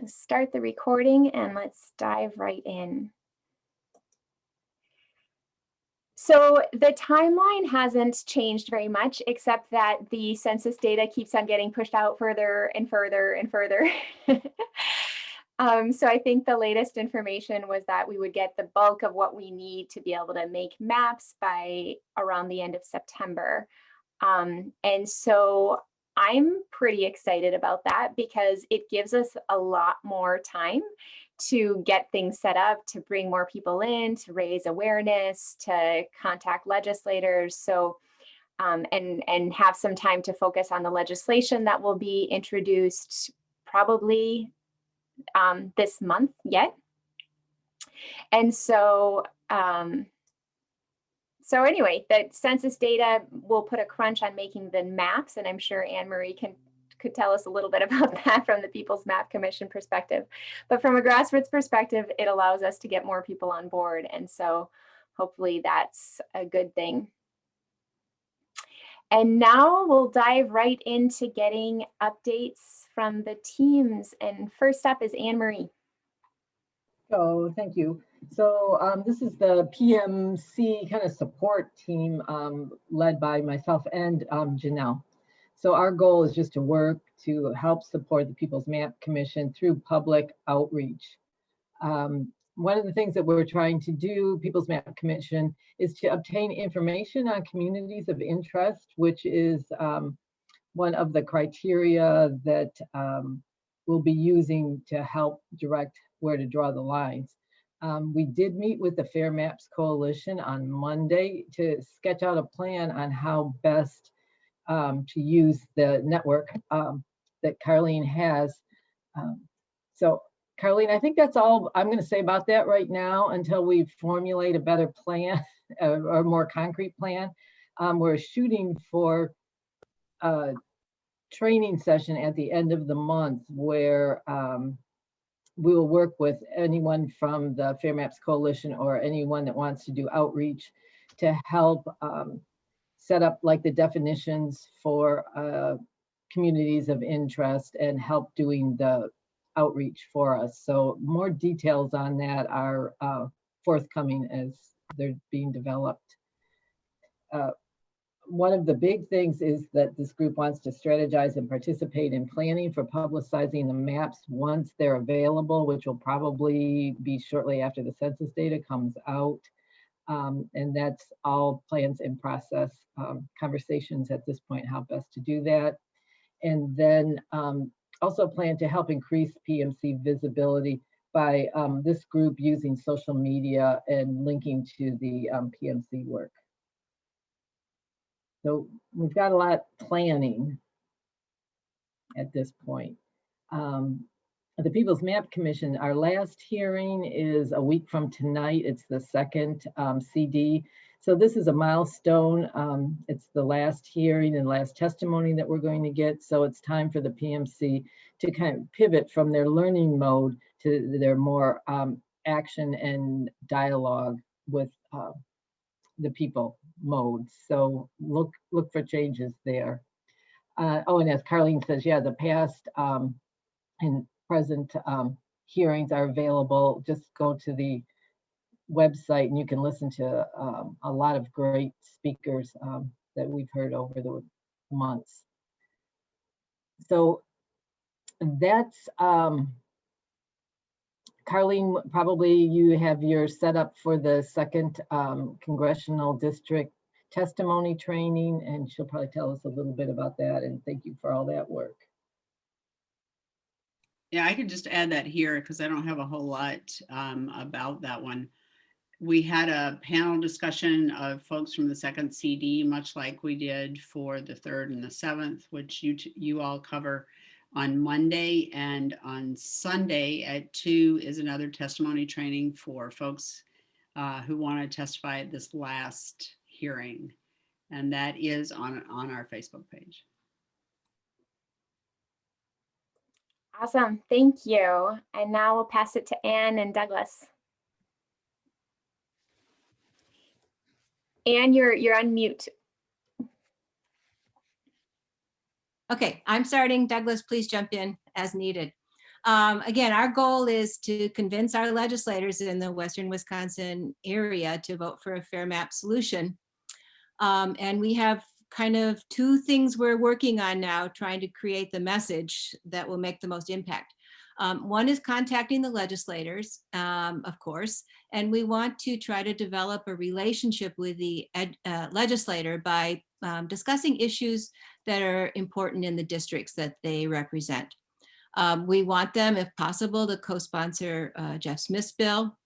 gonna start the recording and let's dive right in. So the timeline hasn't changed very much, except that the census data keeps on getting pushed out further and further and further. So I think the latest information was that we would get the bulk of what we need to be able to make maps by around the end of September. And so I'm pretty excited about that because it gives us a lot more time to get things set up, to bring more people in, to raise awareness, to contact legislators. So, and have some time to focus on the legislation that will be introduced probably this month yet. And so, so anyway, the census data will put a crunch on making the maps, and I'm sure Anne Marie could tell us a little bit about that from the People's Map Commission perspective. But from a grassroots perspective, it allows us to get more people on board, and so hopefully that's a good thing. And now we'll dive right into getting updates from the teams. And first up is Anne Marie. Oh, thank you. So this is the PMC kind of support team led by myself and Janelle. So our goal is just to work to help support the People's Map Commission through public outreach. One of the things that we're trying to do, People's Map Commission, is to obtain information on communities of interest, which is one of the criteria that we'll be using to help direct where to draw the lines. We did meet with the Fair Maps Coalition on Monday to sketch out a plan on how best to use the network that Carlene has. So Carlene, I think that's all I'm going to say about that right now until we formulate a better plan or more concrete plan. We're shooting for a training session at the end of the month where we will work with anyone from the Fair Maps Coalition or anyone that wants to do outreach to help set up like the definitions for communities of interest and help doing the outreach for us. So more details on that are forthcoming as they're being developed. One of the big things is that this group wants to strategize and participate in planning for publicizing the maps once they're available, which will probably be shortly after the census data comes out. And that's all plans in process, conversations at this point, how best to do that. And then also plan to help increase PMC visibility by this group using social media and linking to the PMC work. So we've got a lot planning at this point. The People's Map Commission, our last hearing is a week from tonight. It's the second CD. So this is a milestone. It's the last hearing and last testimony that we're going to get. So it's time for the PMC to kind of pivot from their learning mode to their more action and dialogue with the people mode. So look for changes there. Oh, and as Carlene says, yeah, the past and present hearings are available. Just go to the website and you can listen to a lot of great speakers that we've heard over the months. So that's Carlene, probably you have your setup for the second congressional district testimony training, and she'll probably tell us a little bit about that. And thank you for all that work. Yeah, I could just add that here because I don't have a whole lot about that one. We had a panel discussion of folks from the second CD, much like we did for the 3rd and the 7th, which you all cover on Monday, and on Sunday at 2 is another testimony training for folks who want to testify at this last hearing, and that is on our Facebook page. Awesome, thank you. And now we'll pass it to Anne and Douglas. Anne, you're on mute. Okay, I'm starting. Douglas, please jump in as needed. Again, our goal is to convince our legislators in the Western Wisconsin area to vote for a fair map solution. And we have kind of two things we're working on now, trying to create the message that will make the most impact. One is contacting the legislators, of course, and we want to try to develop a relationship with the legislator by discussing issues that are important in the districts that they represent. We want them, if possible, to co-sponsor Jeff Smith's bill.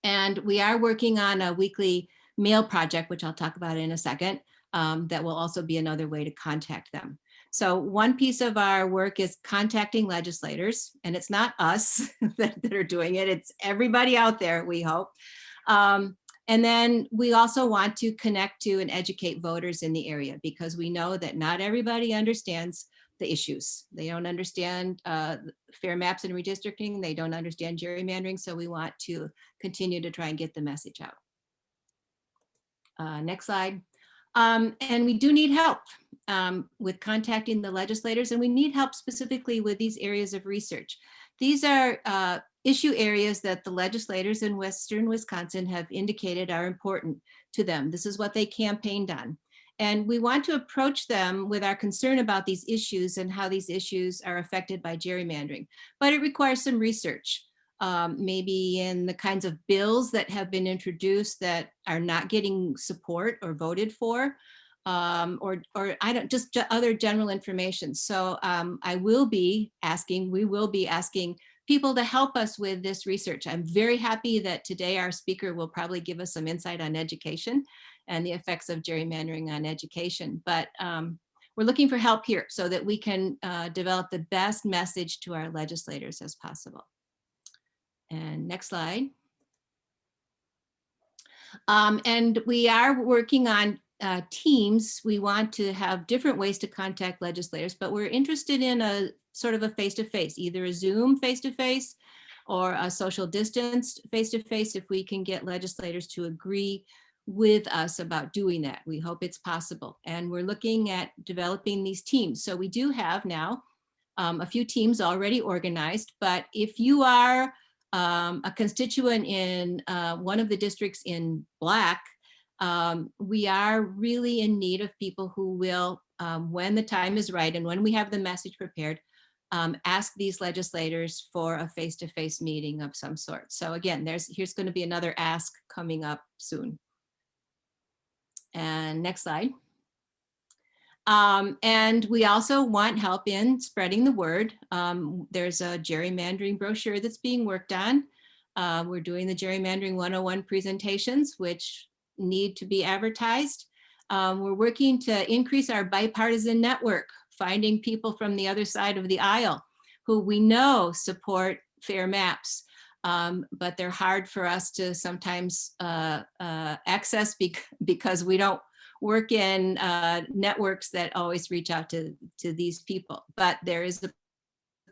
And we are working on a weekly mail project, which I'll talk about in a second, that will also be another way to contact them. So one piece of our work is contacting legislators, and it's not us that are doing it, it's everybody out there, we hope. And then we also want to connect to and educate voters in the area, because we know that not everybody understands the issues. They don't understand fair maps and redistricting. They don't understand gerrymandering. So we want to continue to try and get the message out. Next slide. And we do need help with contacting the legislators, and we need help specifically with these areas of research. These are issue areas that the legislators in Western Wisconsin have indicated are important to them. This is what they campaigned on. And we want to approach them with our concern about these issues and how these issues are affected by gerrymandering. But it requires some research, maybe in the kinds of bills that have been introduced that are not getting support or voted for, or just other general information. So we will be asking people to help us with this research. I'm very happy that today our speaker will probably give us some insight on education and the effects of gerrymandering on education. But we're looking for help here so that we can develop the best message to our legislators as possible. And next slide. And we are working on teams. We want to have different ways to contact legislators, but we're interested in a sort of a face-to-face, either a Zoom face-to-face or a social distanced face-to-face, if we can get legislators to agree with us about doing that. We hope it's possible. And we're looking at developing these teams. So we do have now a few teams already organized, but if you are a constituent in one of the districts in Black, we are really in need of people who will, when the time is right and when we have the message prepared, ask these legislators for a face-to-face meeting of some sort. So again, here's going to be another ask coming up soon. And next slide. And we also want help in spreading the word. There's a gerrymandering brochure that's being worked on. We're doing the Gerrymandering 101 presentations, which need to be advertised. We're working to increase our bipartisan network, finding people from the other side of the aisle who we know support fair maps, but they're hard for us to sometimes access because we don't work in networks that always reach out to these people. But there is a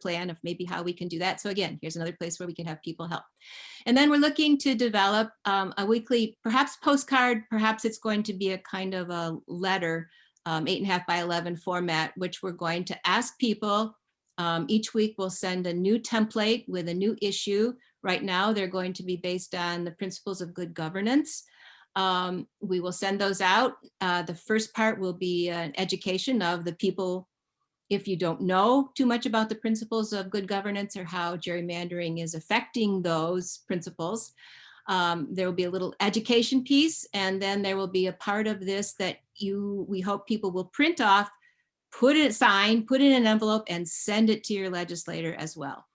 plan of maybe how we can do that. So again, here's another place where we can have people help. And then we're looking to develop a weekly, perhaps postcard, perhaps it's going to be a kind of a letter, 8.5 by 11 format, which we're going to ask people. Each week we'll send a new template with a new issue. Right now, they're going to be based on the principles of good governance. We will send those out. The first part will be an education of the people. If you don't know too much about the principles of good governance or how gerrymandering is affecting those principles, there will be a little education piece, and then there will be a part of this that we hope people will print off, sign, put it in an envelope, and send it to your legislator as well.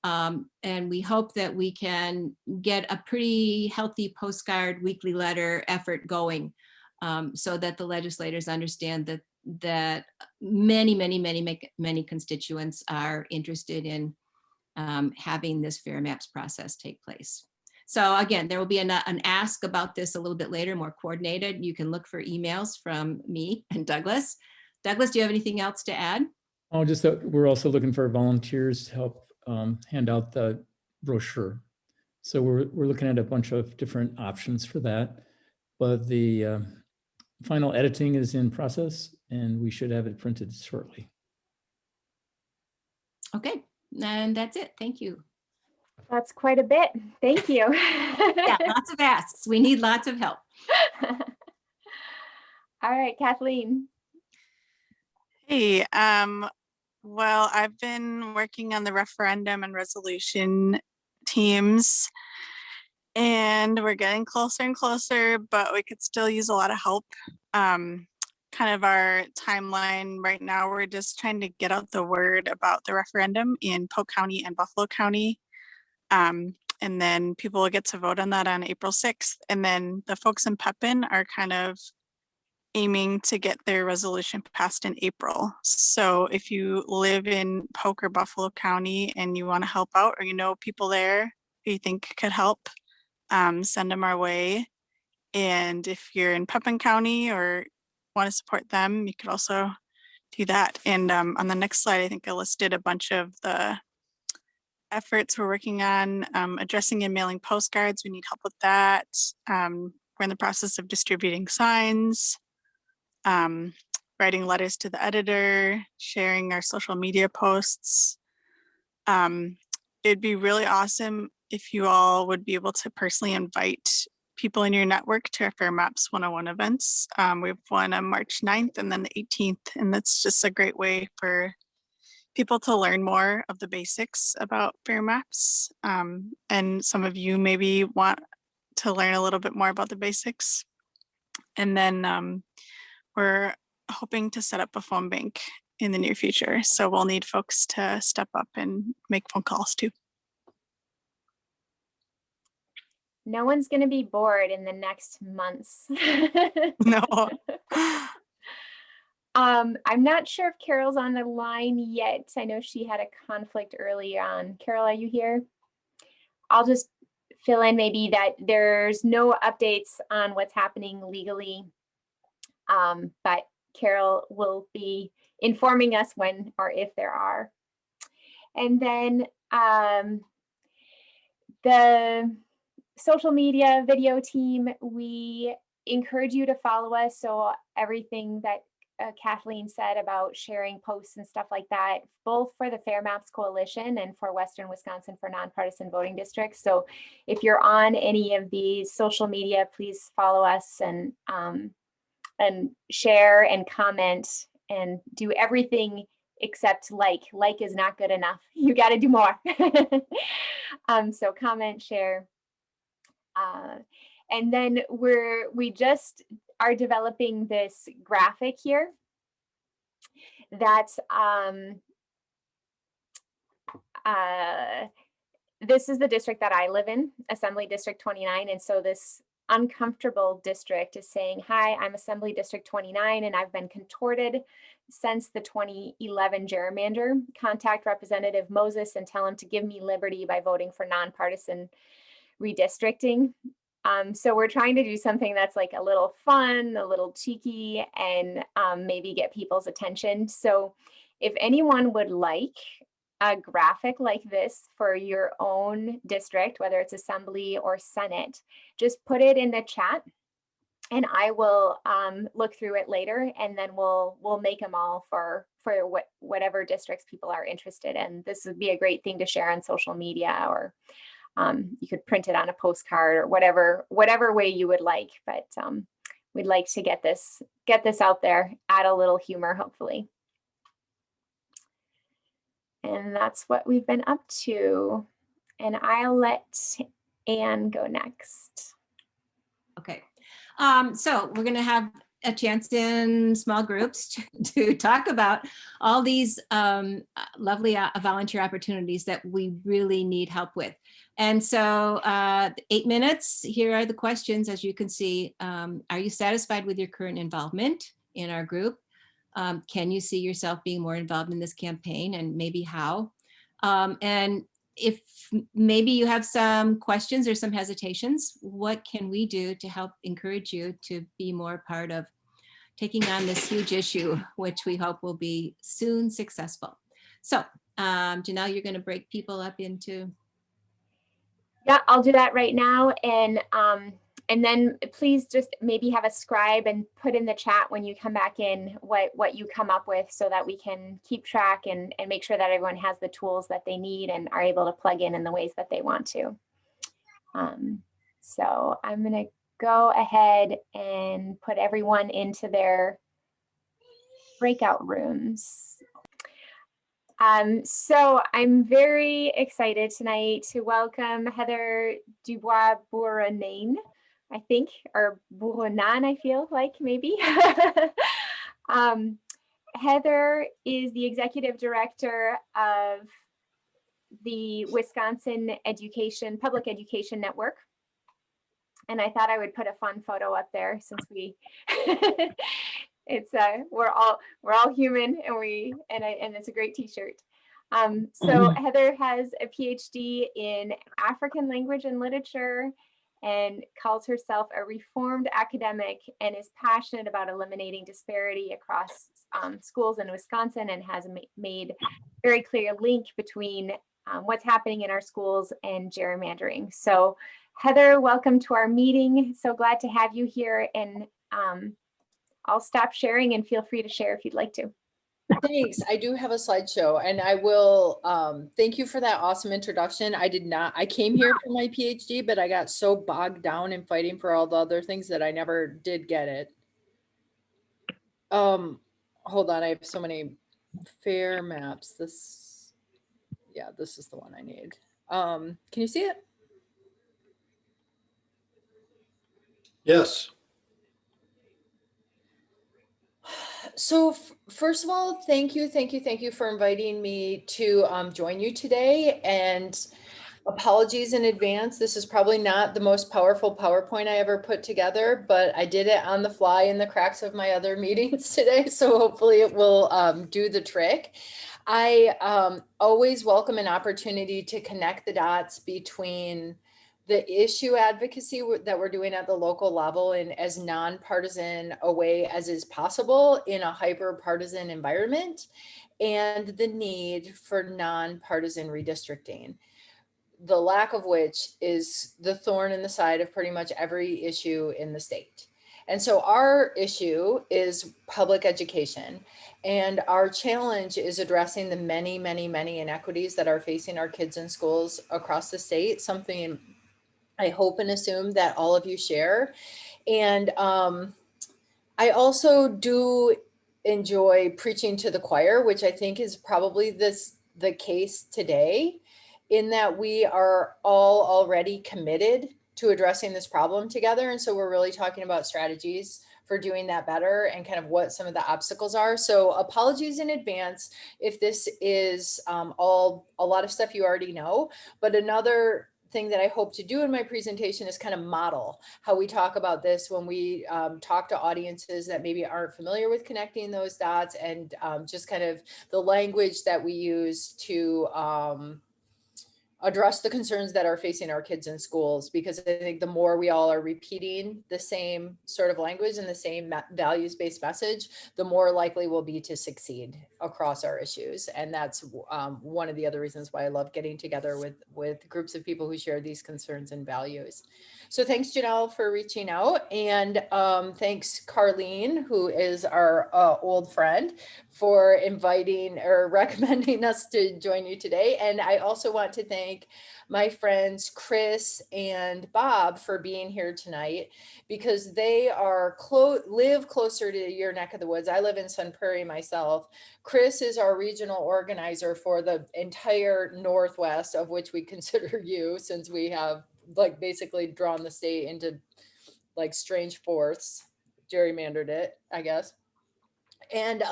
And we hope that we can get a pretty healthy postcard weekly letter effort going, so that the legislators understand that many constituents are interested in having this fair maps process take place. So again, there will be an ask about this a little bit later, more coordinated. You can look for emails from me and Douglas. Douglas, do you have anything else to add? Oh, just that we're also looking for volunteers to help hand out the brochure. So we're looking at a bunch of different options for that, but the final editing is in process and we should have it printed shortly. Okay, And that's it. Thank you. That's quite a bit. Thank you. Yeah, lots of asks. We need lots of help. All right, Kathleen. Hey, well, I've been working on the referendum and resolution teams, and we're getting closer and closer, but we could still use a lot of help. Kind of our timeline right now, we're just trying to get out the word about the referendum in Polk County and Buffalo County. And then people will get to vote on that on April 6th. And then the folks in Pepin are kind of aiming to get their resolution passed in April. So if you live in Polk or Buffalo County and you want to help out, or you know people there who you think could help, send them our way. And if you're in Pepin County or want to support them, you could also do that. And on the next slide, I think I listed a bunch of the efforts we're working on, addressing and mailing postcards. We need help with that. We're in the process of distributing signs, writing letters to the editor, sharing our social media posts. It'd be really awesome if you all would be able to personally invite people in your network to our Fair Maps 101 events. We have one on March 9th and then the 18th, and that's just a great way for people to learn more of the basics about Fair Maps. And some of you maybe want to learn a little bit more about the basics. And then we're hoping to set up a phone bank in the near future. So we'll need folks to step up and make phone calls too. No one's going to be bored in the next months. No. I'm not sure if Carol's on the line yet. I know she had a conflict early on. Carol, are you here? I'll just fill in maybe that there's no updates on what's happening legally, but Carol will be informing us when or if there are. And then the social media video team, we encourage you to follow us. So everything that Kathleen said about sharing posts and stuff like that, both for the Fair Maps Coalition and for Western Wisconsin for Nonpartisan Voting Districts. So if you're on any of these social media, please follow us and share and comment and do everything except like. Like is not good enough. You got to do more. So comment, share. And then we just are developing this graphic here that's this is the district that I live in, Assembly District 29. And so this uncomfortable district is saying, hi, I'm Assembly District 29 and I've been contorted since the 2011 gerrymander. Contact Representative Moses and tell him to give me liberty by voting for nonpartisan redistricting. So we're trying to do something that's like a little fun, a little cheeky, and maybe get people's attention. So if anyone would like a graphic like this for your own district, whether it's Assembly or Senate, just put it in the chat and I will look through it later, and then we'll make them all for whatever districts people are interested in. This would be a great thing to share on social media, or you could print it on a postcard, or whatever way you would like. But we'd like to get this out there, add a little humor, hopefully. And that's what we've been up to. And I'll let Anne go next. Okay. So we're going to have a chance in small groups to talk about all these lovely volunteer opportunities that we really need help with. And so 8 minutes, here are the questions. As you can see, are you satisfied with your current involvement in our group? Can you see yourself being more involved in this campaign, and maybe how? And if maybe you have some questions or some hesitations, what can we do to help encourage you to be more part of taking on this huge issue, which we hope will be soon successful? So Janelle, you're going to break people up into. Yeah, I'll do that right now. And And then please just maybe have a scribe and put in the chat when you come back in what you come up with, so that we can keep track and make sure that everyone has the tools that they need and are able to plug in the ways that they want to. So I'm going to go ahead and put everyone into their breakout rooms. So I'm very excited tonight to welcome Heather Dubois Bouranen, I think, or Bouranan, I feel like maybe. Heather is the executive director of the Wisconsin Public Education Network. And I thought I would put a fun photo up there, since we it's we're all human, and it's a great t-shirt. So Heather has a PhD in African language and literature, and calls herself a reformed academic, and is passionate about eliminating disparity across schools in Wisconsin, and has made very clear link between what's happening in our schools and gerrymandering. So Heather, welcome to our meeting. So glad to have you here, and I'll stop sharing and feel free to share if you'd like to. Thanks. I do have a slideshow, and I will thank you for that awesome introduction. I came here for my PhD, but I got so bogged down in fighting for all the other things that I never did get it. Hold on, I have so many fair maps. This is the one I need. Can you see it? Yes. So first of all, thank you for inviting me to join you today, and apologies in advance. This is probably not the most powerful PowerPoint I ever put together, but I did it on the fly in the cracks of my other meetings today. So hopefully it will do the trick. I always welcome an opportunity to connect the dots between the issue advocacy that we're doing at the local level in as nonpartisan a way as is possible in a hyper-partisan environment, and the need for nonpartisan redistricting, the lack of which is the thorn in the side of pretty much every issue in the state. And so our issue is public education, and our challenge is addressing the many inequities that are facing our kids in schools across the state, something I hope and assume that all of you share. And I also do enjoy preaching to the choir, which I think is probably the case today, in that we are all already committed to addressing this problem together. And so we're really talking about strategies for doing that better and kind of what some of the obstacles are. So apologies in advance if this is a lot of stuff you already know, but another thing that I hope to do in my presentation is kind of model how we talk about this when we talk to audiences that maybe aren't familiar with connecting those dots, and just kind of the language that we use to address the concerns that are facing our kids in schools, because I think the more we all are repeating the same sort of language and the same values-based message, the more likely we'll be to succeed across our issues. And that's one of the other reasons why I love getting together with groups of people who share these concerns and values. So thanks, Janelle, for reaching out. And thanks, Carlene, who is our old friend, for inviting or recommending us to join you today. And I also want to thank my friends Chris and Bob for being here tonight, because they are live closer to your neck of the woods. I live in Sun Prairie myself. Chris is our regional organizer for the entire Northwest, of which we consider you, since we have like basically drawn the state into like strange fourths, gerrymandered it, I guess. And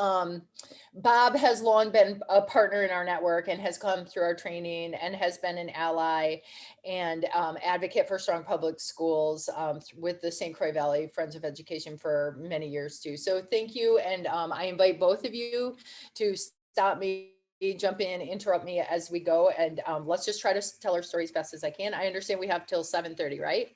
Bob has long been a partner in our network and has come through our training and has been an ally and advocate for strong public schools with the St. Croix Valley Friends of Education for many years too. So thank you. And I invite both of you to stop me, jump in, interrupt me as we go. And let's just try to tell our story as best as I can. I understand we have till 7:30, right?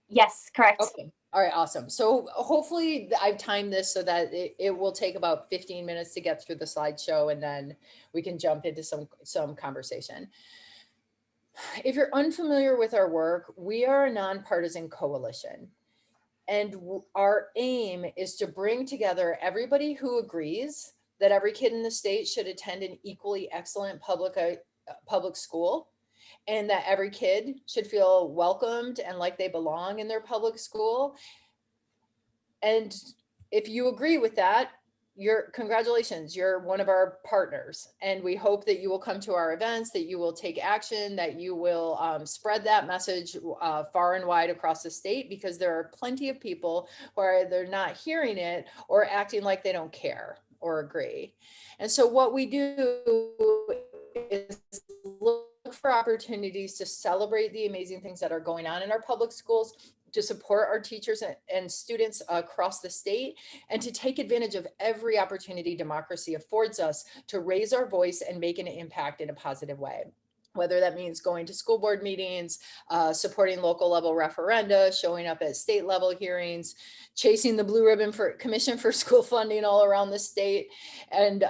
Yes, correct. Okay. All right, awesome. So hopefully I've timed this so that it will take about 15 minutes to get through the slideshow, and then we can jump into some conversation. If you're unfamiliar with our work, we are a nonpartisan coalition. And our aim is to bring together everybody who agrees that every kid in the state should attend an equally excellent public school, and that every kid should feel welcomed and like they belong in their public school. And if you agree with that, congratulations, you're one of our partners. And we hope that you will come to our events, that you will take action, that you will spread that message far and wide across the state, because there are plenty of people who are either not hearing it or acting like they don't care or agree. And so what we do is look for opportunities to celebrate the amazing things that are going on in our public schools, to support our teachers and students across the state, and to take advantage of every opportunity democracy affords us to raise our voice and make an impact in a positive way. Whether that means going to school board meetings, supporting local level referenda, showing up at state level hearings, chasing the blue ribbon for Commission for School Funding all around the state, and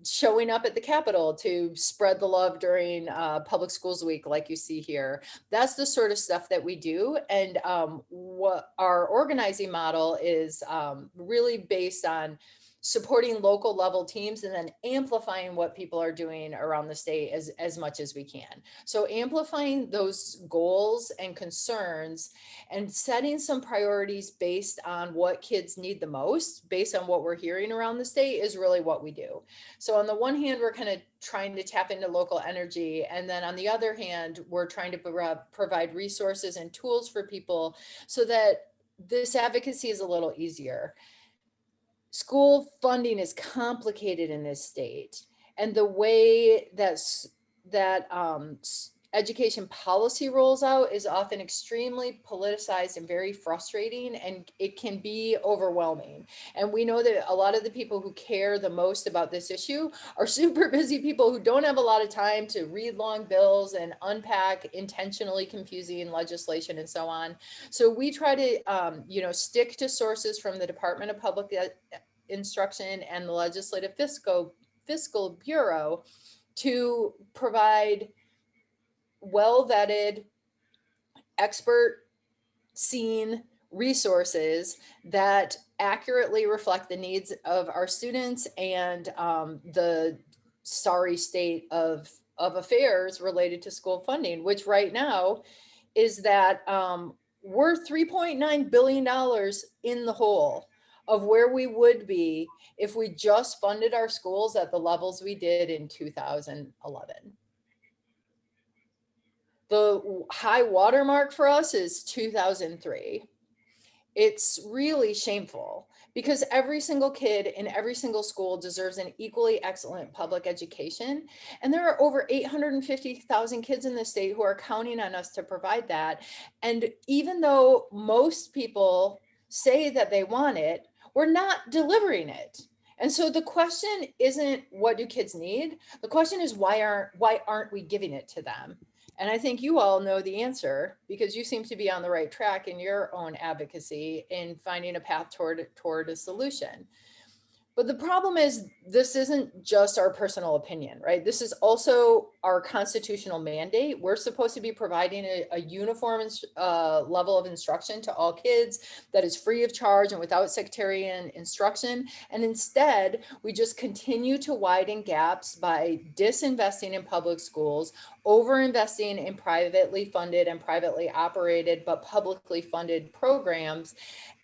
showing up at the Capitol to spread the love during Public Schools Week, like you see here. That's the sort of stuff that we do. And what our organizing model is really based on supporting local level teams and then amplifying what people are doing around the state as much as we can. So amplifying those goals and concerns and setting some priorities based on what kids need the most, based on what we're hearing around the state, is really what we do. So on the one hand, we're kind of trying to tap into local energy. And then on the other hand, we're trying to provide resources and tools for people so that this advocacy is a little easier. School funding is complicated in this state, and the way that education policy rolls out is often extremely politicized and very frustrating, and it can be overwhelming. And we know that a lot of the people who care the most about this issue are super busy people who don't have a lot of time to read long bills and unpack intentionally confusing legislation and so on. So we try to stick to sources from the Department of Public Instruction and the Legislative Fiscal Bureau to provide well-vetted, expert-seen resources that accurately reflect the needs of our students and the sorry state of affairs related to school funding, which right now is that we're $3.9 billion in the hole of where we would be if we just funded our schools at the levels we did in 2011. The high watermark for us is 2003. It's really shameful because every single kid in every single school deserves an equally excellent public education. And there are over 850,000 kids in the state who are counting on us to provide that. And even though most people say that they want it, we're not delivering it. And so the question isn't what do kids need? The question is why aren't we giving it to them? And I think you all know the answer because you seem to be on the right track in your own advocacy in finding a path toward a solution. But the problem is this isn't just our personal opinion, right? This is also our constitutional mandate. We're supposed to be providing a uniform level of instruction to all kids that is free of charge and without sectarian instruction. And instead, we just continue to widen gaps by disinvesting in public schools, overinvesting in privately funded and privately operated, but publicly funded programs,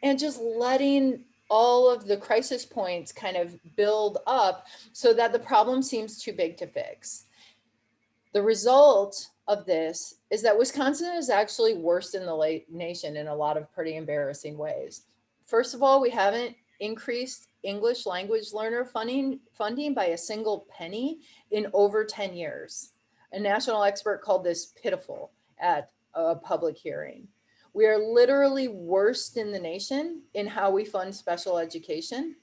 and just letting all of the crisis points kind of build up so that the problem seems too big to fix. The result of this is that Wisconsin is actually worse in the nation in a lot of pretty embarrassing ways. First of all, we haven't increased English language learner funding by a single penny in over 10 years. A national expert called this pitiful at a public hearing. We are literally worst in the nation in how we fund special education.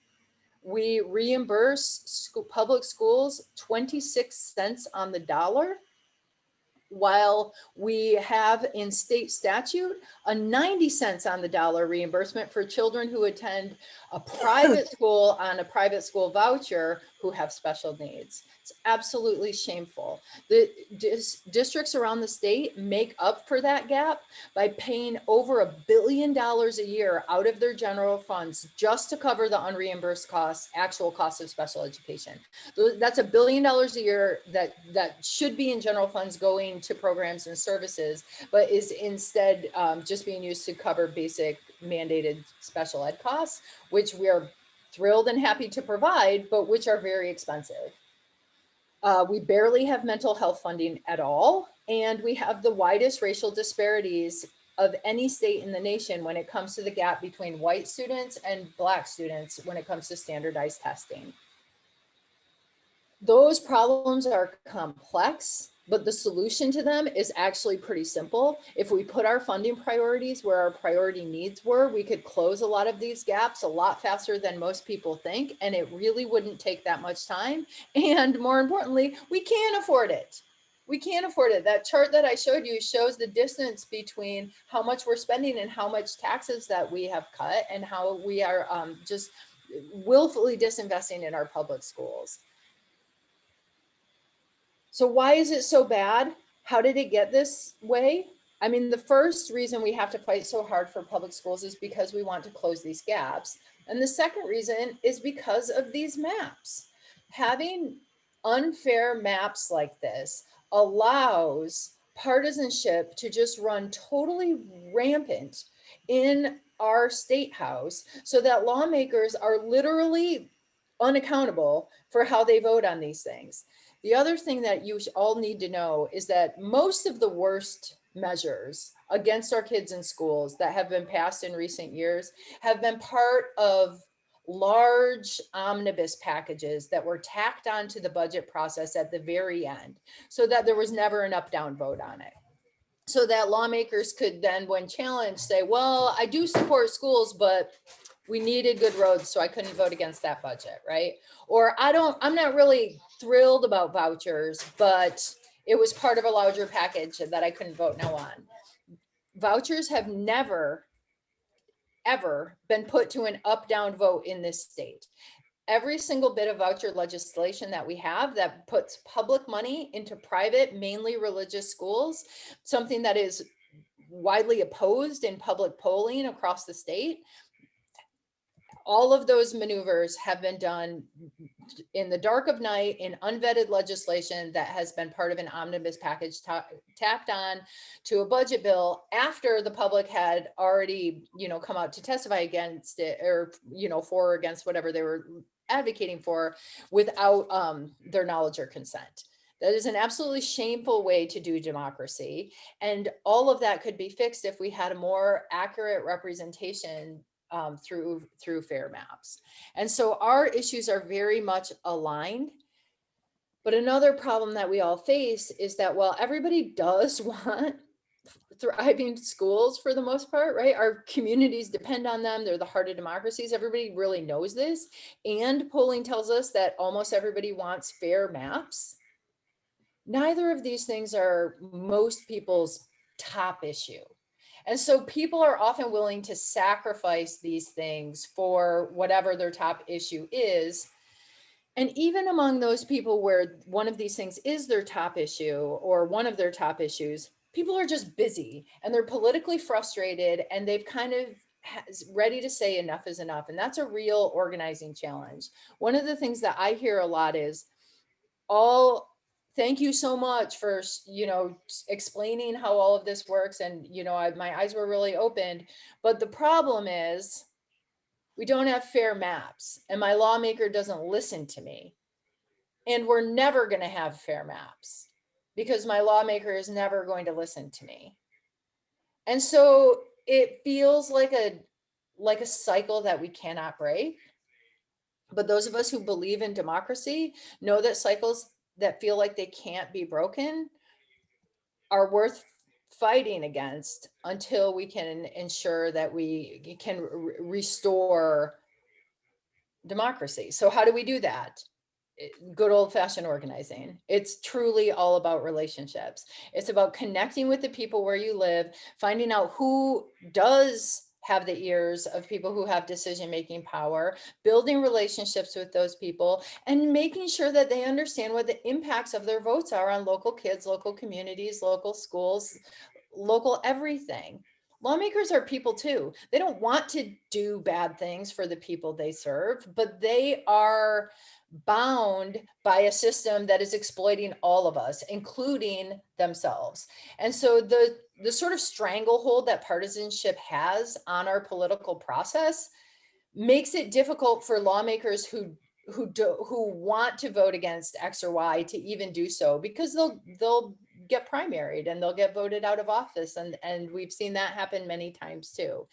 We reimburse public schools 26 cents on the dollar, while we have in state statute a 90 cents on the dollar reimbursement for children who attend a private school on a private school voucher who have special needs. It's absolutely shameful. The districts around the state make up for that gap by paying over $1 billion a year out of their general funds just to cover the unreimbursed costs, actual costs of special education. That's $1 billion a year that should be in general funds going to programs and services, but is instead just being used to cover basic mandated special ed costs, which we are thrilled and happy to provide, but which are very expensive. We barely have mental health funding at all, and we have the widest racial disparities of any state in the nation when it comes to the gap between white students and Black students when it comes to standardized testing. Those problems are complex, but the solution to them is actually pretty simple. If we put our funding priorities where our priority needs were, we could close a lot of these gaps a lot faster than most people think, and it really wouldn't take that much time. And more importantly, we can afford it. We can't afford it. That chart that I showed you shows the distance between how much we're spending and how much taxes that we have cut, and how we are just willfully disinvesting in our public schools. So why is it so bad? How did it get this way? I mean, the first reason we have to fight so hard for public schools is because we want to close these gaps. And the second reason is because of these maps. Having unfair maps like this allows partisanship to just run totally rampant in our state house, so that lawmakers are literally unaccountable for how they vote on these things. The other thing that you all need to know is that most of the worst measures against our kids in schools that have been passed in recent years have been part of large omnibus packages that were tacked onto the budget process at the very end, so that there was never an up-down vote on it. So that lawmakers could then, when challenged, say, well, I do support schools, but we needed good roads, so I couldn't vote against that budget, right? Or I'm not really thrilled about vouchers, but it was part of a larger package that I couldn't vote no on. Vouchers have never, ever been put to an up-down vote in this state. Every single bit of voucher legislation that we have that puts public money into private, mainly religious schools, something that is widely opposed in public polling across the state, all of those maneuvers have been done in the dark of night in unvetted legislation that has been part of an omnibus package tacked on to a budget bill after the public had already, come out to testify against it, or, for or against whatever they were advocating for, without their knowledge or consent. That is an absolutely shameful way to do democracy. And all of that could be fixed if we had a more accurate representation through fair maps. And so our issues are very much aligned. But another problem that we all face is that while everybody does want thriving schools for the most part, right? Our communities depend on them. They're the heart of democracies. Everybody really knows this. And polling tells us that almost everybody wants fair maps. Neither of these things are most people's top issue. And so people are often willing to sacrifice these things for whatever their top issue is. And even among those people where one of these things is their top issue, or one of their top issues, people are just busy and they're politically frustrated, and they've kind of ready to say enough is enough. And that's a real organizing challenge. One of the things that I hear a lot is, thank you so much for, explaining how all of this works. And, my eyes were really opened. But the problem is we don't have fair maps, and my lawmaker doesn't listen to me. And we're never going to have fair maps because my lawmaker is never going to listen to me. And so it feels like a cycle that we cannot break. But those of us who believe in democracy know that cycles that feel like they can't be broken are worth fighting against until we can ensure that we can restore democracy. So how do we do that? Good old-fashioned organizing. It's truly all about relationships. It's about connecting with the people where you live, finding out who does have the ears of people who have decision-making power, building relationships with those people, and making sure that they understand what the impacts of their votes are on local kids, local communities, local schools, local everything. Lawmakers are people too. They don't want to do bad things for the people they serve, but they are bound by a system that is exploiting all of us, including themselves. And so the sort of stranglehold that partisanship has on our political process makes it difficult for lawmakers who want to vote against X or Y to even do so, because they'll get primaried and they'll get voted out of office, and we've seen that happen many times too.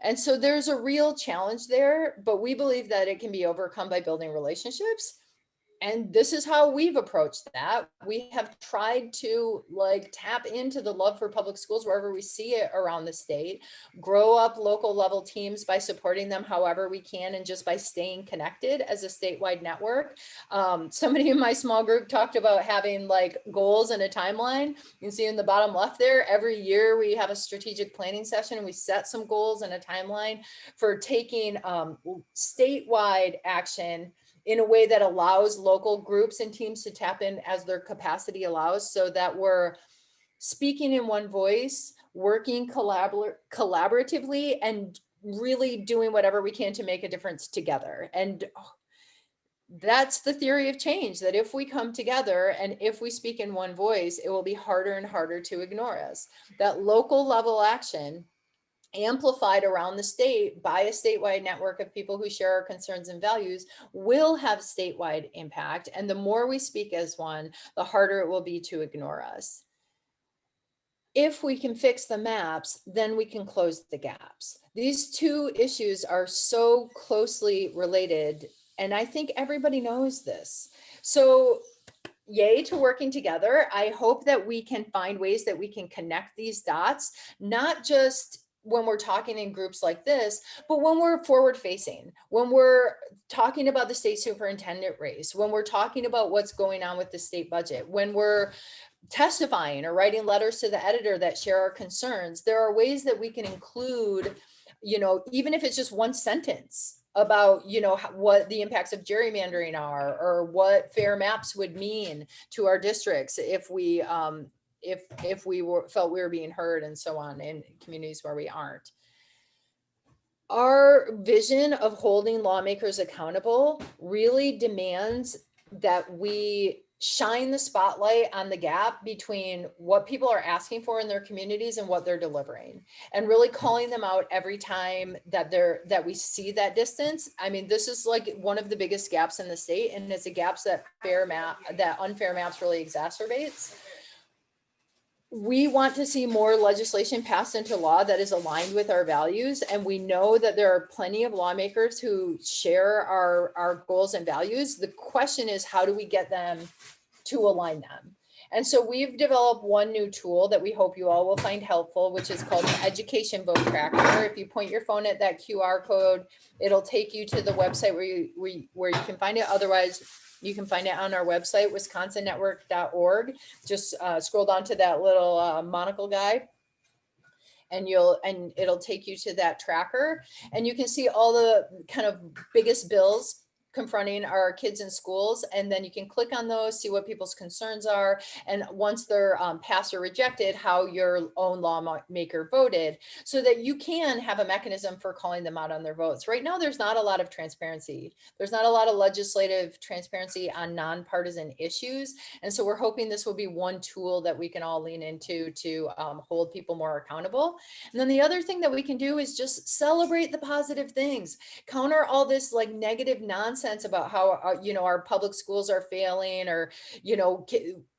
And so there's a real challenge there, but we believe that it can be overcome by building relationships. And this is how we've approached that. We have tried to tap into the love for public schools wherever we see it around the state, grow up local level teams by supporting them however we can, and just by staying connected as a statewide network. Somebody in my small group talked about having goals and a timeline. You can see in the bottom left there, every year we have a strategic planning session and we set some goals and a timeline for taking statewide action in a way that allows local groups and teams to tap in as their capacity allows, so that we're speaking in one voice, working collaboratively, and really doing whatever we can to make a difference together. And that's the theory of change, that if we come together and if we speak in one voice, it will be harder and harder to ignore us. That local level action, amplified around the state by a statewide network of people who share our concerns and values, will have statewide impact. And the more we speak as one, the harder it will be to ignore us. If we can fix the maps, then we can close the gaps. These two issues are so closely related, and I think everybody knows this. So yay to working together. I hope that we can find ways that we can connect these dots, not just when we're talking in groups like this, but when we're forward facing, when we're talking about the state superintendent race, when we're talking about what's going on with the state budget, when we're testifying or writing letters to the editor that share our concerns, there are ways that we can include, even if it's just one sentence about, what the impacts of gerrymandering are, or what fair maps would mean to our districts if we felt we were being heard, and so on, in communities where we aren't. Our vision of holding lawmakers accountable really demands that we shine the spotlight on the gap between what people are asking for in their communities and what they're delivering, and really calling them out every time that we see that distance. I mean, this is one of the biggest gaps in the state, and it's a gap that unfair maps really exacerbates. We want to see more legislation passed into law that is aligned with our values. And we know that there are plenty of lawmakers who share our goals and values. The question is, how do we get them to align them? And so we've developed one new tool that we hope you all will find helpful, which is called the Education Vote Tracker. If you point your phone at that QR code, it'll take you to the website where you can find it. Otherwise, you can find it on our website, wisconsonnetwork.org. Just scroll down to that little monocle guy, and it'll take you to that tracker, and you can see all the kind of biggest bills confronting our kids in schools. And then you can click on those, see what people's concerns are. And once they're passed or rejected, how your own lawmaker voted, so that you can have a mechanism for calling them out on their votes. Right now, there's not a lot of transparency. There's not a lot of legislative transparency on nonpartisan issues. And so we're hoping this will be one tool that we can all lean into to hold people more accountable. And then the other thing that we can do is just celebrate the positive things, counter all this negative nonsense about how our public schools are failing, or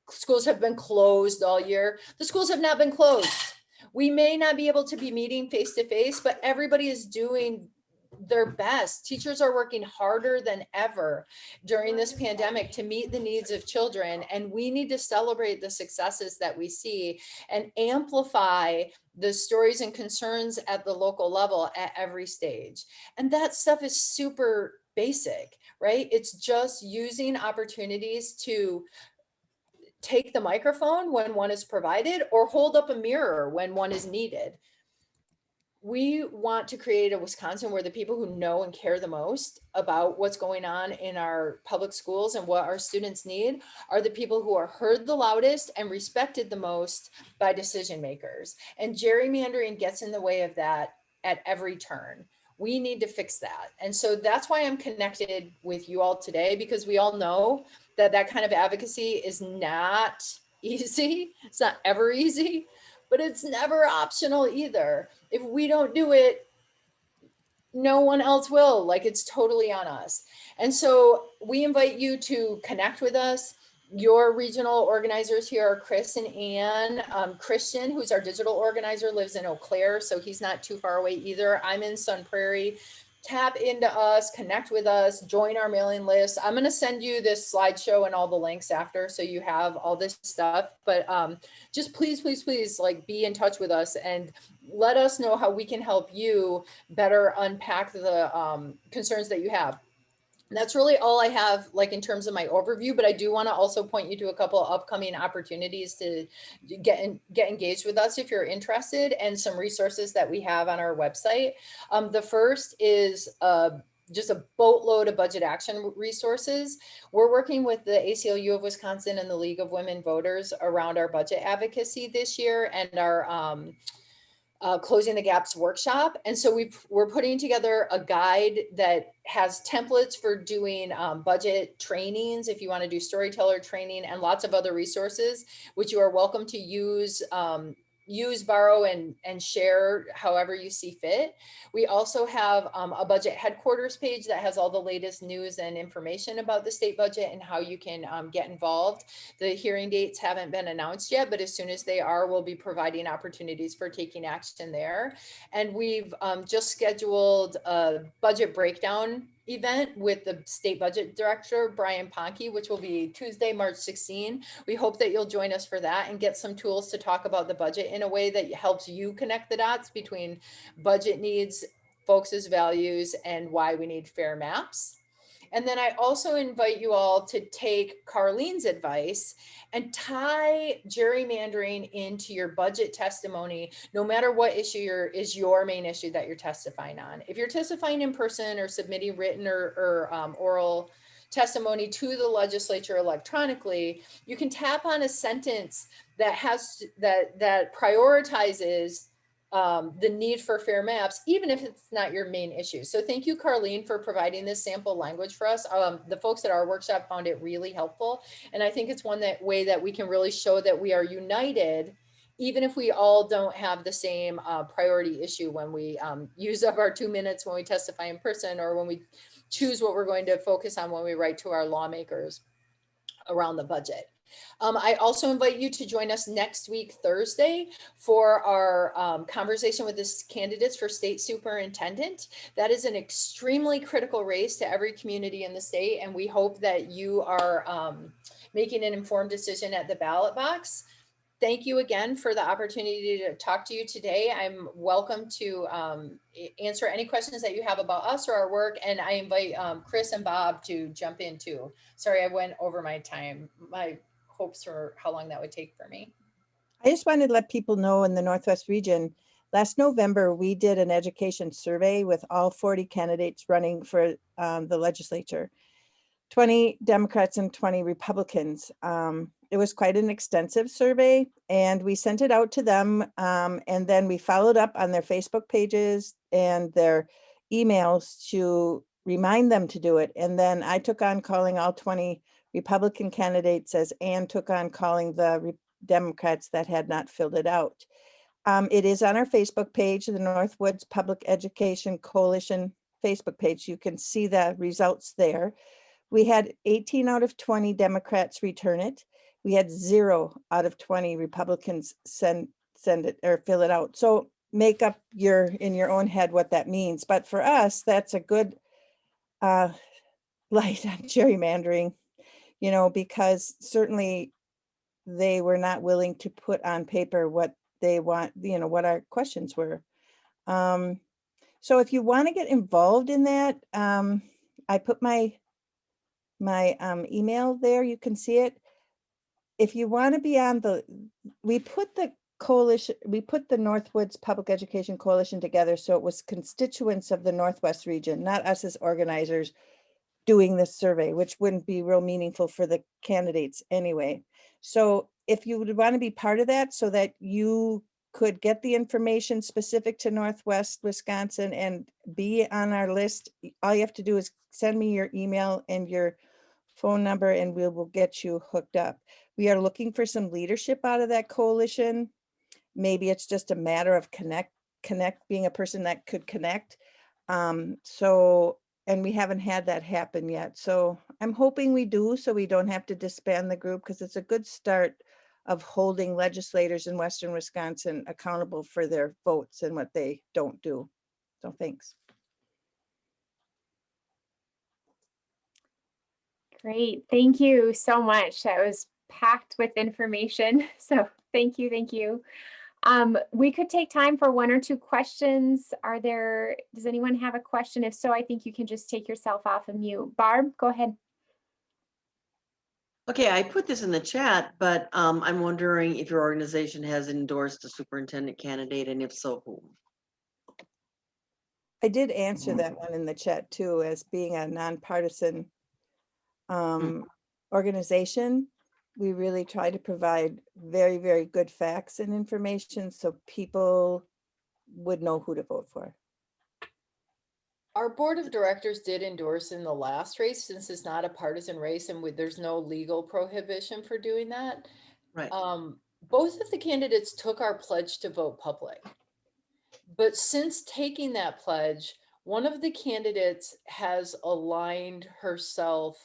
schools have been closed all year. The schools have not been closed. We may not be able to be meeting face to face, but everybody is doing their best. Teachers are working harder than ever during this pandemic to meet the needs of children, and we need to celebrate the successes that we see and amplify the stories and concerns at the local level at every stage. And that stuff is super basic, right? It's just using opportunities to take the microphone when one is provided, or hold up a mirror when one is needed. we want to create a Wisconsin where the people who know and care the most about what's going on in our public schools and what our students need are the people who are heard the loudest and respected the most by decision makers. And gerrymandering gets in the way of that at every turn. We need to fix that. And so that's why I'm connected with you all today, because we all know that that kind of advocacy is not easy. It's not ever easy, but it's never optional either. If we don't do it, no one else will. Like, it's totally on us. And so we invite you to connect with us. Your regional organizers here are Chris and Ann. Christian, who's our digital organizer, lives in Eau Claire, so he's not too far away either. I'm in Sun Prairie. Tap into us, connect with us, join our mailing list. I'm going to send you this slideshow and all the links after, so you have all this stuff. But just please, please, please, like, be in touch with us and let us know how we can help you better unpack the concerns that you have. And that's really all I have, like, in terms of my overview, but I do want to also point you to a couple of upcoming opportunities to get engaged with us if you're interested, and some resources that we have on our website. The first is just a boatload of budget action resources. We're working with the ACLU of Wisconsin and the League of Women Voters around our budget advocacy this year, and our Closing the Gaps workshop. And so we're putting together a guide that has templates for doing budget trainings, if you want to do storyteller training, and lots of other resources, which you are welcome to use, borrow, and share however you see fit. We also have a budget headquarters page that has all the latest news and information about the state budget and how you can get involved. The hearing dates haven't been announced yet, but as soon as they are, we'll be providing opportunities for taking action there. And we've just scheduled a budget breakdown event with the state budget director, Brian Ponke, which will be Tuesday, March 16. We hope that you'll join us for that and get some tools to talk about the budget in a way that helps you connect the dots between budget needs, folks' values, and why we need fair maps. And then I also invite you all to take Carlene's advice and tie gerrymandering into your budget testimony, no matter what issue is your main issue that you're testifying on. If you're testifying in person or submitting written or oral testimony to the legislature electronically, you can tap on a sentence that that prioritizes the need for fair maps, even if it's not your main issue. So thank you, Carlene, for providing this sample language for us. The folks at our workshop found it really helpful. And I think it's one way that we can really show that we are united, even if we all don't have the same priority issue when we use up our 2 minutes when we testify in person, or when we choose what we're going to focus on when we write to our lawmakers around the budget. I also invite you to join us next week, Thursday, for our conversation with the candidates for state superintendent. That is an extremely critical race to every community in the state, and we hope that you are making an informed decision at the ballot box. Thank you again for the opportunity to talk to you today. I'm welcome to answer any questions that you have about us or our work, and I invite Chris and Bob to jump in too. Sorry, I went over my time. My hopes for how long that would take for me. I just wanted to let people know in the Northwest region, last November, we did an education survey with all 40 candidates running for the legislature, 20 Democrats and 20 Republicans. It was quite an extensive survey, and we sent it out to them. And then we followed up on their Facebook pages and their emails to remind them to do it. And then I took on calling all 20 Republican candidates, as Ann took on calling the Democrats that had not filled it out. It is on our Facebook page, the Northwoods Public Education Coalition Facebook page. You can see the results there. We had 18 out of 20 Democrats return it. We had 0 out of 20 Republicans send it or fill it out. So make up in your own head what that means. But for us, that's a good light on gerrymandering, because certainly they were not willing to put on paper what they want, what our questions were. So if you want to get involved in that, I put my email there, you can see it. If you want to be on we put the coalition, we put the Northwoods Public Education Coalition together, so it was constituents of the Northwest region, not us as organizers doing this survey, which wouldn't be real meaningful for the candidates anyway. So if you would want to be part of that so that you could get the information specific to Northwest Wisconsin and be on our list, all you have to do is send me your email and your phone number and we will get you hooked up. We are looking for some leadership out of that coalition. Maybe it's just a matter of being a person that could connect. And we haven't had that happen yet. So I'm hoping we do, so we don't have to disband the group, because it's a good start of holding legislators in Western Wisconsin accountable for their votes and what they don't do. So thanks. Great. Thank you so much. That was packed with information. So thank you. Thank you. We could take time for 1 or 2 questions. Does anyone have a question? If so, I think you can just take yourself off of mute. Barb, go ahead. Okay, I put this in the chat, but I'm wondering if your organization has endorsed a superintendent candidate, and if so, who? I did answer that one in the chat too, as being a nonpartisan organization. We really try to provide very, very good facts and information so people would know who to vote for. Our board of directors did endorse in the last race, since it's not a partisan race and there's no legal prohibition for doing that. Right. Both of the candidates took our pledge to vote public. But since taking that pledge, one of the candidates has aligned herself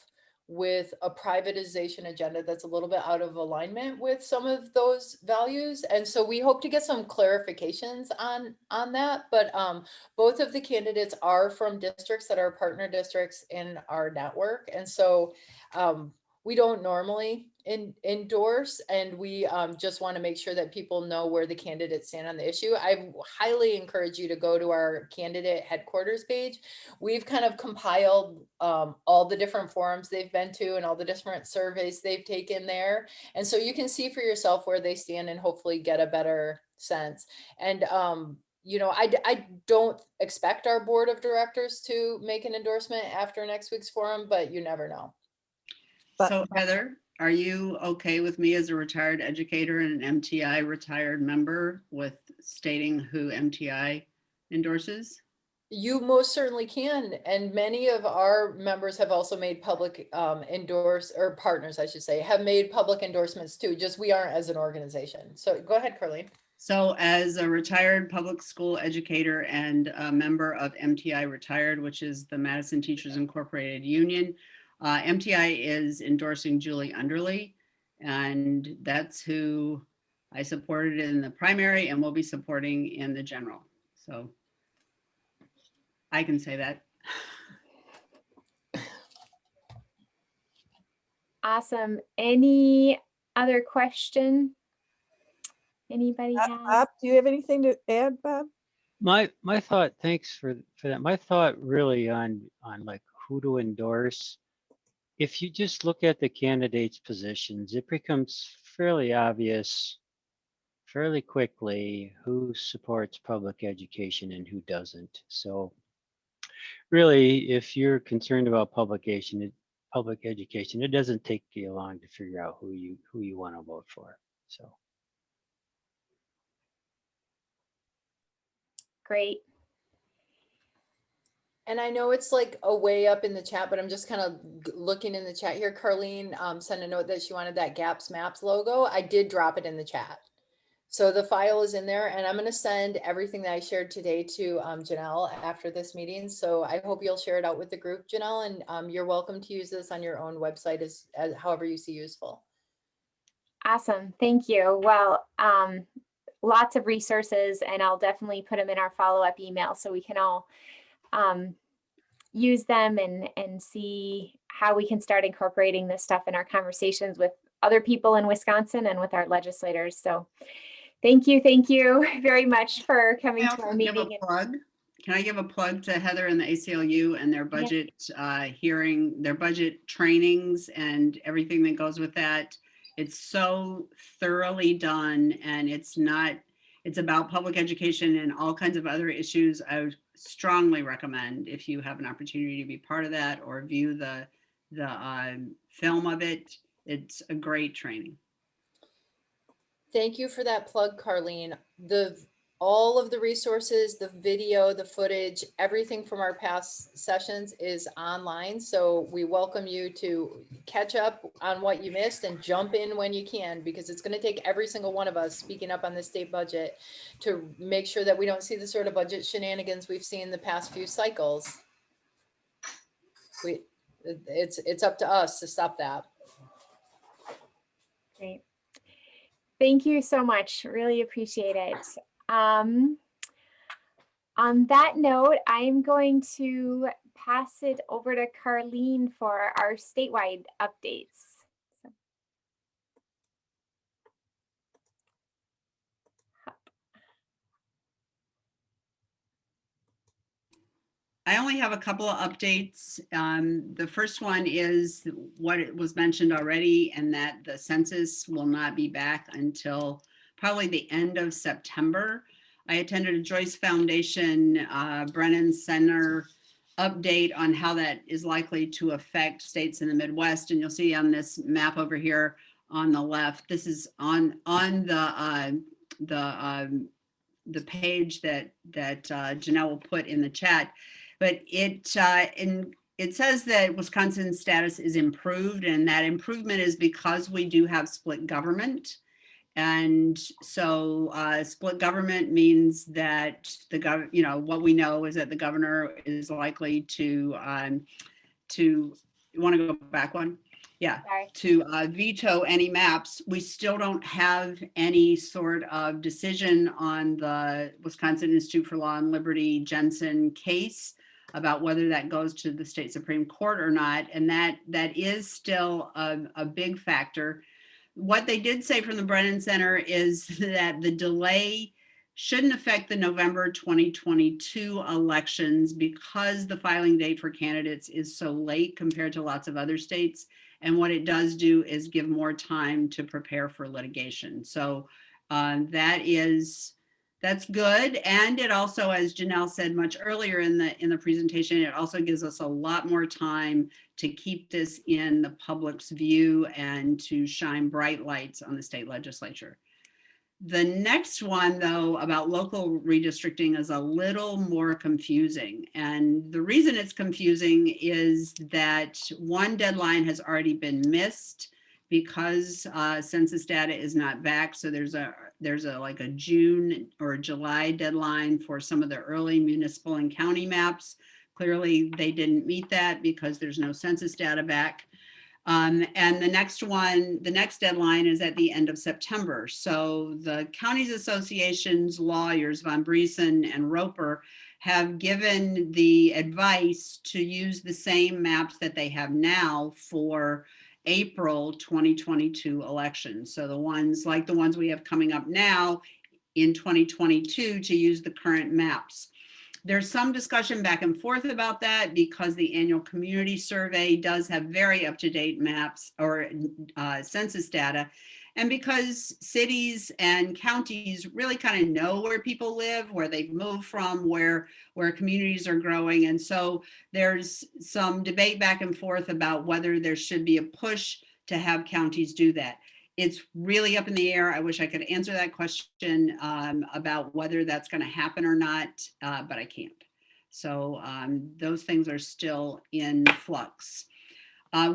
with a privatization agenda that's a little bit out of alignment with some of those values. And so we hope to get some clarifications on that. But both of the candidates are from districts that are partner districts in our network. And so we don't normally endorse, and we just want to make sure that people know where the candidates stand on the issue. I highly encourage you to go to our candidate headquarters page. We've kind of compiled all the different forums they've been to and all the different surveys they've taken there. And so you can see for yourself where they stand and hopefully get a better sense. And you know, I don't expect our board of directors to make an endorsement after next week's forum, but you never know. So Heather, are you okay with me as a retired educator and an MTI retired member with stating who MTI endorses? You most certainly can. And many of our members have also made public partners, I should say, have made public endorsements too, just we aren't as an organization. So go ahead, Carleen. So as a retired public school educator and a member of MTI Retired, which is the Madison Teachers Incorporated Union, MTI is endorsing Julie Underly, and that's who I supported in the primary and will be supporting in the general. So I can say that. Awesome. Any other question? Anybody have? Bob, do you have anything to add, Bob? My thought, thanks for that. My thought really on like who to endorse. If you just look at the candidates' positions, it becomes fairly obvious fairly quickly who supports public education and who doesn't. So really, if you're concerned about public education, it doesn't take you long to figure out who you want to vote for. So. Great. And I know it's like a way up in the chat, but I'm just kind of looking in the chat here. Carleen sent a note that she wanted that GAPS Maps logo. I did drop it in the chat. So the file is in there, and I'm going to send everything that I shared today to Janelle after this meeting. So I hope you'll share it out with the group, Janelle, and you're welcome to use this on your own website as however you see useful. Awesome. Thank you. Well, lots of resources, and I'll definitely put them in our follow-up email so we can all use them and see how we can start incorporating this stuff in our conversations with other people in Wisconsin and with our legislators. So thank you very much for coming to our meeting. Can I give a plug to Heather and the ACLU and their budget hearing, their budget trainings and everything that goes with that? It's so thoroughly done, and it's about public education and all kinds of other issues. I would strongly recommend, if you have an opportunity to be part of that or view the film of it, it's a great training. Thank you for that plug, Carlene. All of the resources, the video, the footage, everything from our past sessions is online. So we welcome you to catch up on what you missed and jump in when you can, because it's going to take every single one of us speaking up on the state budget to make sure that we don't see the sort of budget shenanigans we've seen the past few cycles. It's up to us to stop that. Great. Thank you so much. Really appreciate it. On that note, I'm going to pass it over to Carlene for our statewide updates. I only have a couple of updates. The first one is what it was mentioned already, and that the census will not be back until probably the end of September. I attended a Joyce Foundation Brennan Center update on how that is likely to affect states in the Midwest. And you'll see on this map over here on the left, this is on the page that Janelle will put in the chat. But it says that Wisconsin's status is improved, and that improvement is because we do have split government. And so split government means that what we know is that the governor is likely to you want to go back one? Yeah, sorry. To veto any maps. We still don't have any sort of decision on the Wisconsin Institute for Law and Liberty Jensen case about whether that goes to the state Supreme Court or not. And that is still a big factor. What they did say from the Brennan Center is that the delay shouldn't affect the November 2022 elections because the filing date for candidates is so late compared to lots of other states. And what it does do is give more time to prepare for litigation. So that's good. And it also, as Janelle said much earlier in the presentation, it also gives us a lot more time to keep this in the public's view and to shine bright lights on the state legislature. The next one, though, about local redistricting is a little more confusing. And the reason it's confusing is that one deadline has already been missed because census data is not back. So there's like a June or July deadline for some of the early municipal and county maps. Clearly, they didn't meet that because there's no census data back. And the next deadline is at the end of September. So the counties association's lawyers, Von Briesen and Roper, have given the advice to use the same maps that they have now for April 2022 elections. So the ones we have coming up now in 2022 to use the current maps. There's some discussion back and forth about that because the annual community survey does have very up-to-date maps or census data. And because cities and counties really kind of know where people live, where they've moved from, where communities are growing. And so there's some debate back and forth about whether there should be a push to have counties do that. It's really up in the air. I wish I could answer that question about whether that's going to happen or not, but I can't. So those things are still in flux.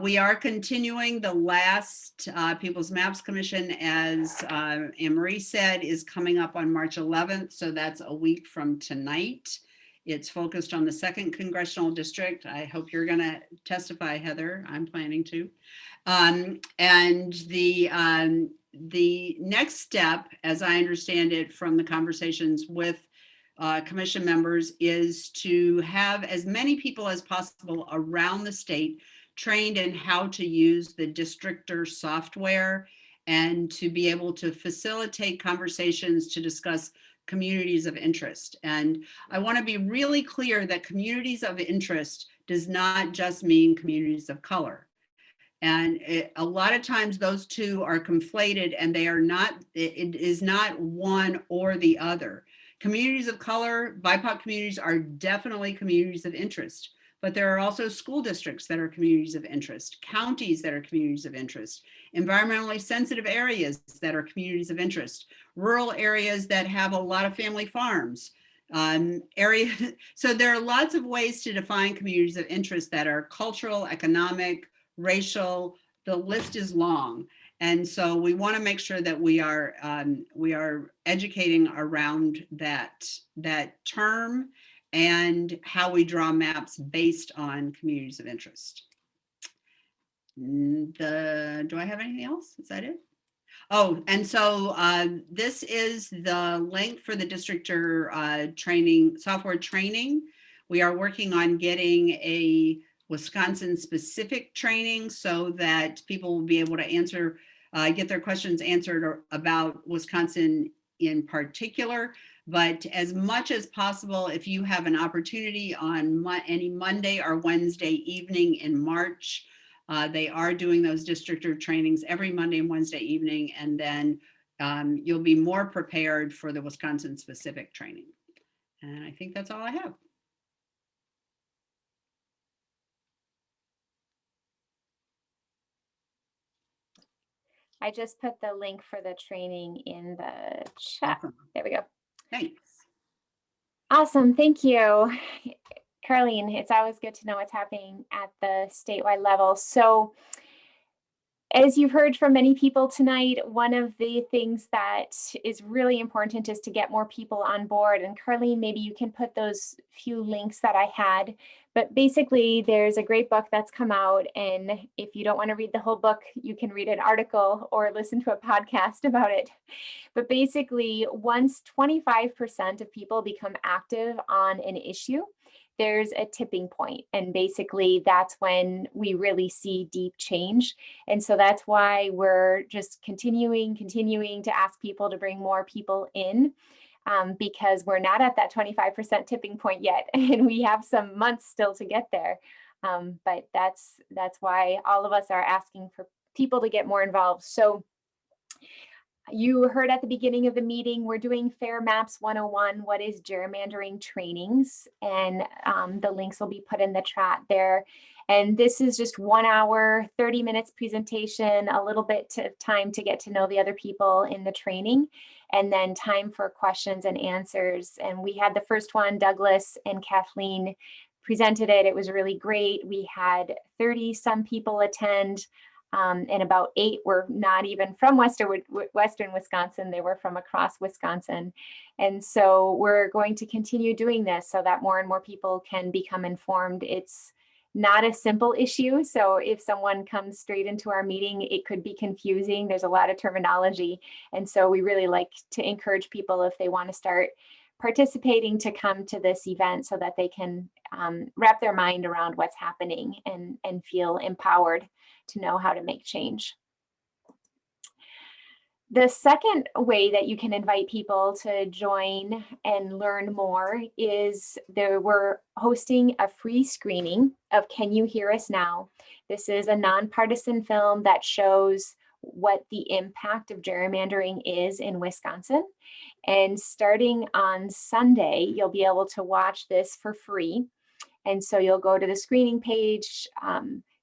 We are continuing the last People's Maps Commission, as Anne Marie said, is coming up on March 11th. So that's a week from tonight. It's focused on the 2nd Congressional District. I hope you're going to testify, Heather. I'm planning to. And the next step, as I understand it from the conversations with commission members, is to have as many people as possible around the state trained in how to use the Districtor software and to be able to facilitate conversations to discuss communities of interest. And I want to be really clear that communities of interest does not just mean communities of color. And a lot of times those two are conflated and they are not, it is not one or the other. Communities of color, BIPOC communities are definitely communities of interest, but there are also school districts that are communities of interest, counties that are communities of interest, environmentally sensitive areas that are communities of interest, rural areas that have a lot of family farms, so there are lots of ways to define communities of interest that are cultural, economic, racial, the list is long. And so we want to make sure that we are educating around that term and how we draw maps based on communities of interest. Do I have anything else? Is that it? Oh, and so this is the link for the districtor training, software training. We are working on getting a Wisconsin specific training so that people will be able to answer, get their questions answered about Wisconsin in particular. But as much as possible, if you have an opportunity on any Monday or Wednesday evening in March, they are doing those districtor trainings every Monday and Wednesday evening, and then you'll be more prepared for the Wisconsin specific training. And I think that's all I have. I just put the link for the training in the chat. Awesome. There we go. Thanks. Awesome, thank you. Carleen, it's always good to know what's happening at the statewide level. So as you've heard from many people tonight, one of the things that is really important is to get more people on board. And Carleen, maybe you can put those few links that I had. But basically, there's a great book that's come out. And if you don't want to read the whole book, you can read an article or listen to a podcast about it. But basically, once 25% of people become active on an issue, there's a tipping point. And basically, that's when we really see deep change. And so that's why we're just continuing to ask people to bring more people in, because we're not at that 25% tipping point yet. And we have some months still to get there. But that's why all of us are asking for people to get more involved. So you heard at the beginning of the meeting, we're doing Fair Maps 101, what is gerrymandering trainings, and the links will be put in the chat there. And this is just 1 hour, 30 minutes presentation, a little bit of time to get to know the other people in the training, and then time for questions and answers. And we had the first one, Douglas and Kathleen presented it. It was really great. We had 30 some people attend. And about 8 were not even from Western Wisconsin. They were from across Wisconsin. And so we're going to continue doing this so that more and more people can become informed. It's not a simple issue. So if someone comes straight into our meeting, it could be confusing. There's a lot of terminology. And so we really like to encourage people, if they want to start participating, to come to this event so that they can wrap their mind around what's happening and feel empowered to know how to make change. The second way that you can invite people to join and learn more is we're hosting a free screening of Can You Hear Us Now? This is a nonpartisan film that shows what the impact of gerrymandering is in Wisconsin. And starting on Sunday, you'll be able to watch this for free. And so you'll go to the screening page,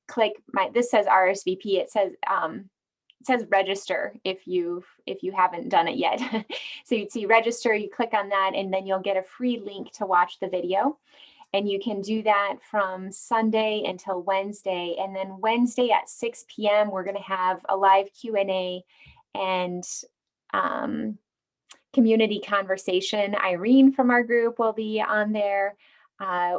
click this says RSVP. It says register if you haven't done it yet. So you'd see register, you click on that, and then you'll get a free link to watch the video. And you can do that from Sunday until Wednesday. And then Wednesday at 6 p.m., we're going to have a live Q&A and community conversation. Irene from our group will be on there.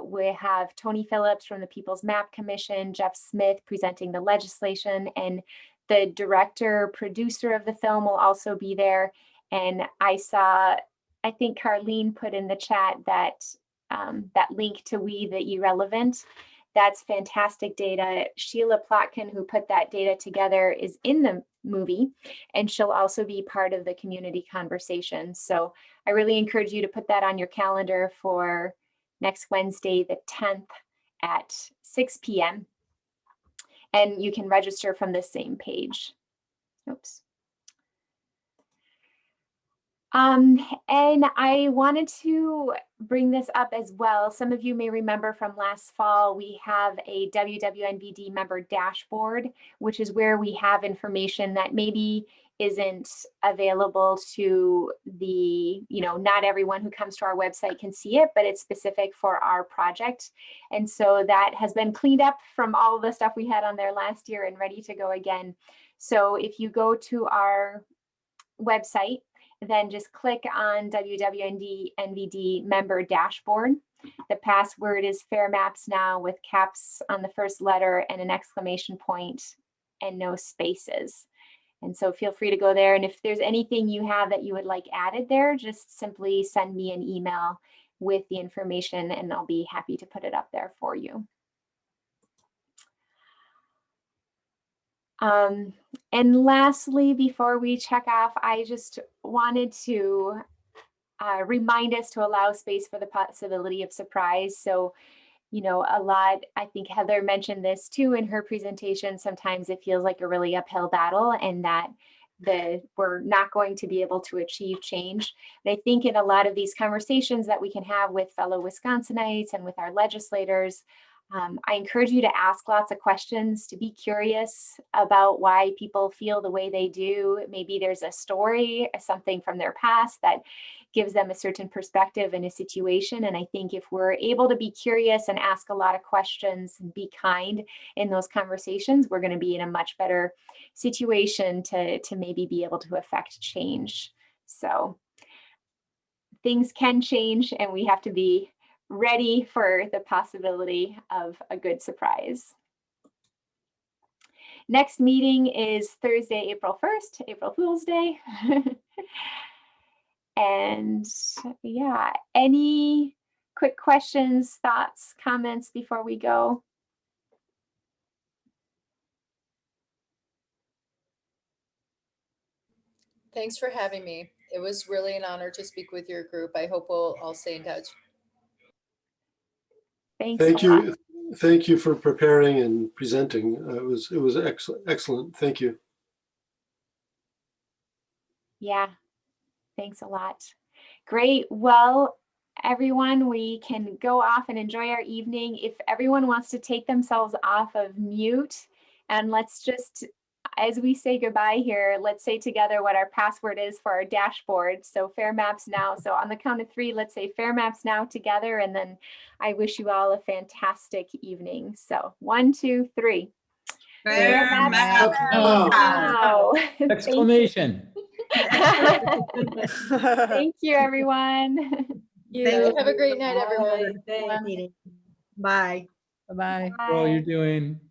We have Tony Phillips from the People's Map Commission, Jeff Smith presenting the legislation, and the director, producer of the film will also be there. And I think Carleen put in the chat that that link to We the Irrelevant. That's fantastic data. Sheila Plotkin, who put that data together, is in the movie, and she'll also be part of the community conversation. So I really encourage you to put that on your calendar for next Wednesday, the 10th at 6 p.m. and you can register from the same page. Oops. And I wanted to bring this up as well. Some of you may remember from last fall, we have a WWNVD member dashboard, which is where we have information that maybe isn't available to the, not everyone who comes to our website can see it, but it's specific for our project. And so that has been cleaned up from all of the stuff we had on there last year and ready to go again. So if you go to our website, then just click on WWNVD member dashboard. The password is Fair Maps Now with caps on the first letter and an exclamation point and no spaces. And so feel free to go there. And if there's anything you have that you would like added there, just simply send me an email with the information and I'll be happy to put it up there for you. And lastly, before we check off, I just wanted to remind us to allow space for the possibility of surprise. So, a lot, I think Heather mentioned this too in her presentation, sometimes it feels like a really uphill battle and that we're not going to be able to achieve change. And I think in a lot of these conversations that we can have with fellow Wisconsinites and with our legislators, I encourage you to ask lots of questions, to be curious about why people feel the way they do. Maybe there's a story, something from their past that gives them a certain perspective in a situation. And I think if we're able to be curious and ask a lot of questions and be kind in those conversations, we're going to be in a much better situation to maybe be able to affect change. So things can change and we have to be ready for the possibility of a good surprise. Next meeting is Thursday, April 1st, April Fool's Day. And yeah, any quick questions, thoughts, comments before we go? Thanks for having me. It was really an honor to speak with your group. I hope we'll all stay in touch. Thanks. Thank you. Thank you for preparing and presenting. It was excellent. Thank you. Yeah, thanks a lot. Great. Well, everyone, we can go off and enjoy our evening. If everyone wants to take themselves off of mute, and let's just, as we say goodbye here, let's say together what our password is for our dashboard. So Fair Maps Now. So on the count of 3, let's say Fair Maps Now together. And then I wish you all a fantastic evening. So 1, 2, 3. Fair Maps Now. Exclamation. Thank you, everyone. Have a great night, everyone. Bye. Bye-bye. Bye. What are you doing?